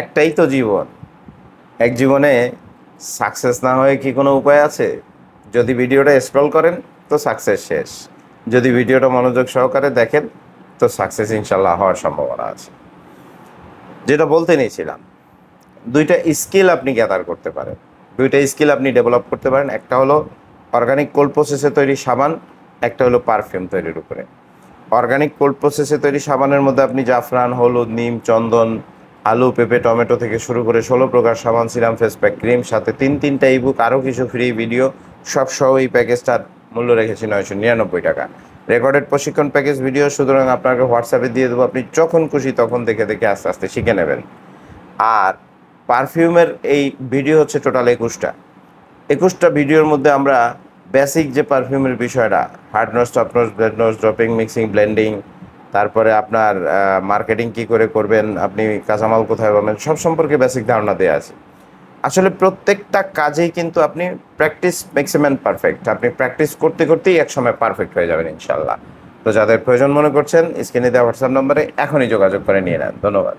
একটাই তো জীবন। এক জীবনে সাকসেস না হয়ে কি কোনো উপায় আছে? যদি ভিডিওটা স্ক্রল করেন তো সাকসেস শেষ, যদি ভিডিওটা মনোযোগ সহকারে দেখেন তো সাকসেস ইনশাল্লাহ হওয়ার সম্ভাবনা আছে। যেটা বলতে নিয়েছিলাম, দুইটা স্কিল আপনি গ্যাদার করতে পারেন, দুইটা স্কিল আপনি ডেভেলপ করতে পারেন। একটা হলো অর্গানিক কোল্ড প্রসেসে তৈরি সাবান, একটা হলো পারফিউম তৈরির উপরে। অর্গানিক কোল্ড প্রসেসে তৈরি সাবানের মধ্যে আপনি জাফরান, হলুদ, নিম, চন্দন, আলু, পেঁপে, টমেটো থেকে শুরু করে 16 প্রকার সাবান, সিরাম, ফেস প্যাক, ক্রিম, সাথে তিনটা ইবুক, আরও কিছু ফ্রি ভিডিও সব সহ এই প্যাকেজটার মূল্য রেখেছি 999 টাকা। রেকর্ডেড প্রশিক্ষণ প্যাকেজ ভিডিও, সুতরাং আপনাকে হোয়াটসঅ্যাপে দিয়ে দেবো, আপনি যখন খুশি তখন দেখে দেখে আস্তে আস্তে শিখে নেবেন। আর পারফিউমের এই ভিডিও হচ্ছে টোটাল 21টা ভিডিওর মধ্যে আমরা বেসিক যে পারফিউমের বিষয়টা, hard nose, soft nose, blade nose, dropping, mixing, blending, তারপরে আপনার মার্কেটিং কি করে করবেন, আপনি কাঁচামাল কোথায় পাবেন, সব সম্পর্কে বেসিক ধারণা দেওয়া আছে। আসলে প্রত্যেকটা কাজেই কিন্তু আপনি practice makes a man perfect. আপনি প্র্যাকটিস করতে করতেই একসময় পারফেক্ট হয়ে যাবেন ইনশাল্লাহ। তো যাদের প্রয়োজন মনে করছেন, স্ক্রিনে দেওয়া হোয়াটসঅ্যাপ নম্বরে এখনই যোগাযোগ করে নিয়ে নেন। ধন্যবাদ।